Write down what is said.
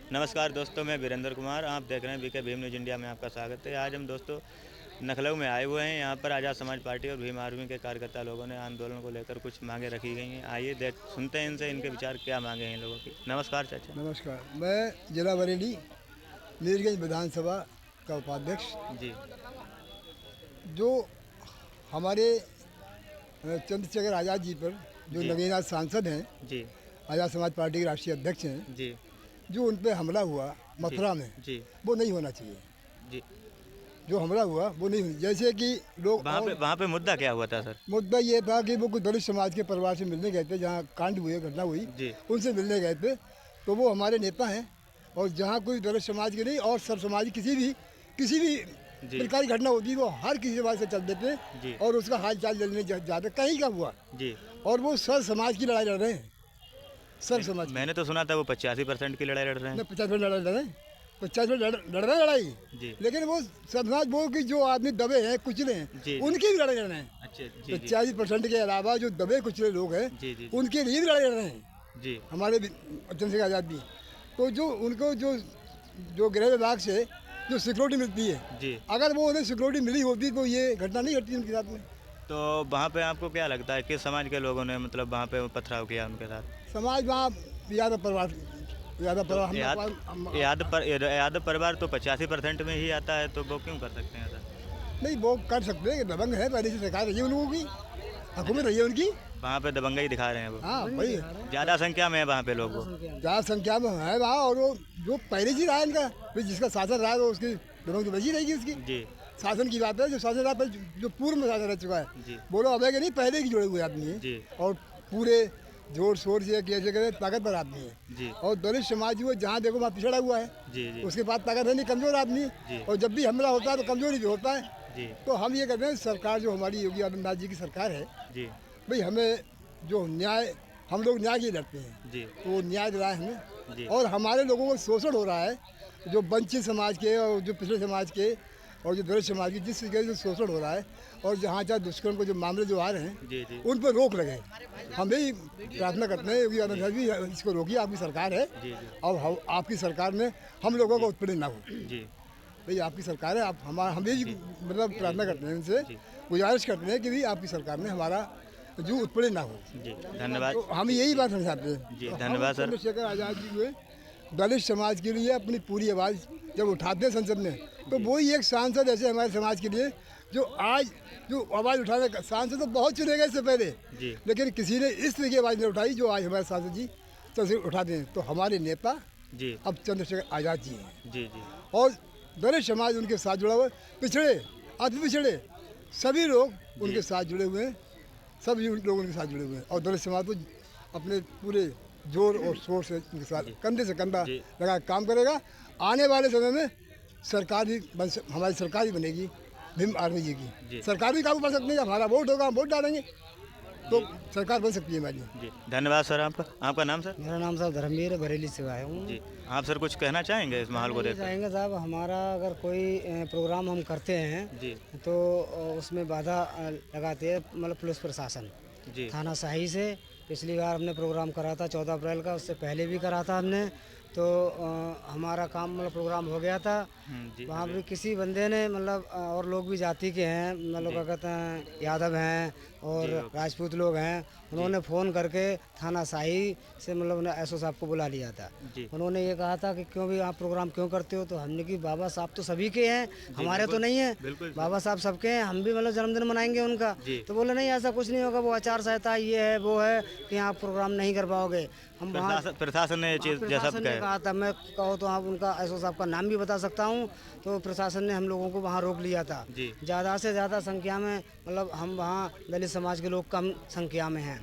नमस्कार दोस्तों, मैं वीरेंद्र कुमार। आप देख रहे हैं वीके भीम न्यूज़ इंडिया में आपका स्वागत है। आज हम दोस्तों लखनऊ में आए हुए हैं। यहाँ पर आज़ाद समाज पार्टी और भीम आर्मी के कार्यकर्ता लोगों ने आंदोलन को लेकर कुछ मांगे रखी गई हैं। आइए सुनते हैं इनसे, इनके विचार क्या मांगे हैं इन लोगों की। नमस्कार चाचा। नमस्कार। मैं जिला बरेली मीरगंज विधानसभा का उपाध्यक्ष। जी जो हमारे चंद्रशेखर आज़ाद जी पर जो जी नगीना सांसद हैं, जी आज़ाद समाज पार्टी के राष्ट्रीय अध्यक्ष हैं, जी जो उन पर हमला हुआ जी मथुरा में, जी वो नहीं होना चाहिए। जी। जो हमला हुआ वो नहीं होना, जैसे कि लोग वहाँ पे मुद्दा क्या हुआ था सर? मुद्दा ये था कि वो कुछ दलित समाज के परिवार से मिलने गए थे, जहाँ कांड हुए, घटना हुई, जी उनसे मिलने गए थे। तो वो हमारे नेता हैं, और जहाँ कोई दलित समाज के नहीं और सब समाज किसी भी जी प्रकार की घटना होती है, वो हर किसी समाज से चल देते जी हैं और उसका हाल चाल जानने जाते कहीं का हुआ। जी। और वो सर समाज की लड़ाई लड़ रहे हैं, सर समाज की। मैंने तो सुना था वो 85% की लड़ाई लड़ रहे हैं। 50 लड़ाई लड़ रहे हैं, 50 लड़ रहे हैं लड़ाई। जी लेकिन वो समाज वो कि जो आदमी दबे हैं, कुचले हैं, जी उनकी भी लड़ाई लड़ रहे हैं। अच्छा जी जी 50% के अलावा जो दबे कुचले लोग हैं, जी जी उनके लिए भी लड़ाई लड़ रहे हैं जी हमारे चंद्रशेखर आज़ाद भी। तो जो उनको जो गृह विभाग से जो सिक्योरिटी मिलती है, जी। अगर वो उन्हें सिक्योरिटी मिली होती तो ये घटना नहीं घटती उनके साथ में। तो वहाँ पे आपको क्या लगता है किस समाज के लोगों ने मतलब वहाँ पे पथराव किया उनके साथ? समाज वहाँ यादव परिवार यादव परिवार तो 85% में ही आता है, तो वो क्यों कर सकते हैं ऐसा? नहीं, वो कर सकते हैं, दबंग है, पहले से सरकार रही है उन लोगों की, हुकूमत रही है उनकी। वहाँ पे दबंगई दिखा रहे हैं वो। हाँ भाई, ज़्यादा संख्या में है वहाँ पे लोग वो। ज़्यादा संख्या में है वहाँ, और वो जो पहले से रहा है इनका, फिर जिसका शासन रहा है तो उसकी दबंग तो बची रहेगी उसकी। जी शासन की बात है, जो शासन रहा है, जो पूर्व में शासन रह चुका है, जी बोलो अबे के नहीं, पहले की जुड़े हुए आदमी है, जी और पूरे जोर शोर से कैसे करे ताकतवर आदमी है। जी और दलित समाज वो जहाँ देखो वहाँ पिछड़ा हुआ है, जी जी उसके पास ताकत है नहीं, कमजोर आदमी। जी। और जब भी हमला होता है तो कमजोरी भी होता है। जी तो हम ये कहते हैं, सरकार जो हमारी योगी आदित्यनाथ जी की सरकार है, जी भाई हमें जो न्याय, हम लोग न्याय के लिए लड़ते हैं, जी तो वो न्याय दिलाए हमें। जी और हमारे लोगों को शोषण हो रहा है, जो वंचित समाज के और जो पिछड़े समाज के और जो दलित समाज के, जिस तरीके से शोषण हो रहा है, और जहाँ जहाँ दुष्कर्म के जो मामले जो आ रहे हैं, जी जी उन पर रोक लगे। हम भी प्रार्थना करते हैं योगी आदित्यनाथ जी, इसको रोकिए, आपकी सरकार है, जी और आपकी सरकार में हम लोगों का उत्पीड़न ना हो। जी भाई आपकी सरकार है, आप हम भी मतलब प्रार्थना करते हैं उनसे, जी गुजारिश करते हैं कि भी आपकी सरकार में हमारा जो उत्पीड़न ना हो। जी। धन्यवाद। तो हम यही बात समझाते हैं। जी, तो धन्यवाद सर। चंद्रशेखर आज़ाद जी हुए दलित समाज के लिए अपनी पूरी आवाज़ जब उठाते हैं संसद में, तो वही एक सांसद ऐसे हमारे समाज के लिए जो आज जो आवाज़ उठाने का, सांसद तो बहुत चुने गए इससे पहले, जी लेकिन किसी ने इस तरह की आवाज़ नहीं उठाई जो आज हमारे सांसद जी चंद्रशेखर उठाते हैं। तो हमारे नेता जी अब चंद्रशेखर आज़ाद जी हैं, जी जी और दलित समाज उनके साथ जुड़ा हुआ है, पिछड़े अति पिछड़े सभी लोग उनके साथ जुड़े हुए हैं, सभी लोग उनके साथ जुड़े हुए हैं। और दलित समाज तो अपने पूरे जोर और शोर से उनके साथ कंधे से कंधा जी। लगा काम करेगा। आने वाले समय में सरकार भी हमारी सरकार ही बनेगी भीम आर्मी जी जी। की सरकार भी काबू पा सकती है। हमारा वोट होगा, हम वोट डालेंगे तो सरकार बन सकती है हमारी। जी। धन्यवाद सर। आपका नाम सर? मेरा नाम साहब धर्मवीर है, बरेली से आया हूँ। जी। आप सर कुछ कहना चाहेंगे इस माहौल को ये देखकर? चाहेंगे साहब, हमारा अगर कोई प्रोग्राम हम करते हैं जी तो उसमें बाधा लगाते हैं मतलब पुलिस प्रशासन, जी थाना शाही से। पिछली बार हमने प्रोग्राम करा था 14 अप्रैल का, उससे पहले भी करा था हमने, तो हमारा काम मतलब प्रोग्राम हो गया था। जी वहाँ भी किसी बंदे ने मतलब और लोग भी जाति के हैं, मतलब क्या कहते हैं, यादव हैं और राजपूत लोग हैं, उन्होंने फ़ोन करके थाना शाही से मतलब उन्हें एसओ साहब को बुला लिया था। जी उन्होंने ये कहा था कि क्यों भी आप प्रोग्राम क्यों करते हो, तो हमने कि बाबा साहब तो सभी के हैं, हमारे तो नहीं है, बिल्कुल बाबा साहब सबके हैं, हम भी मतलब जन्मदिन मनाएंगे उनका। जी। तो बोले नहीं ऐसा कुछ नहीं होगा, वो आचार संहिता ये है वो है कि आप प्रोग्राम नहीं कर पाओगे। हम वहाँ प्रशासन ने ये चीज़ जैसा प्रशासन ने कहा था, मैं कहो तो आप उनका एसओ साहब का नाम भी बता सकता हूँ, तो प्रशासन ने हम लोगों को वहाँ रोक लिया था। जी ज़्यादा से ज़्यादा संख्या में मतलब हम वहाँ दलित समाज के लोग कम संख्या में हैं।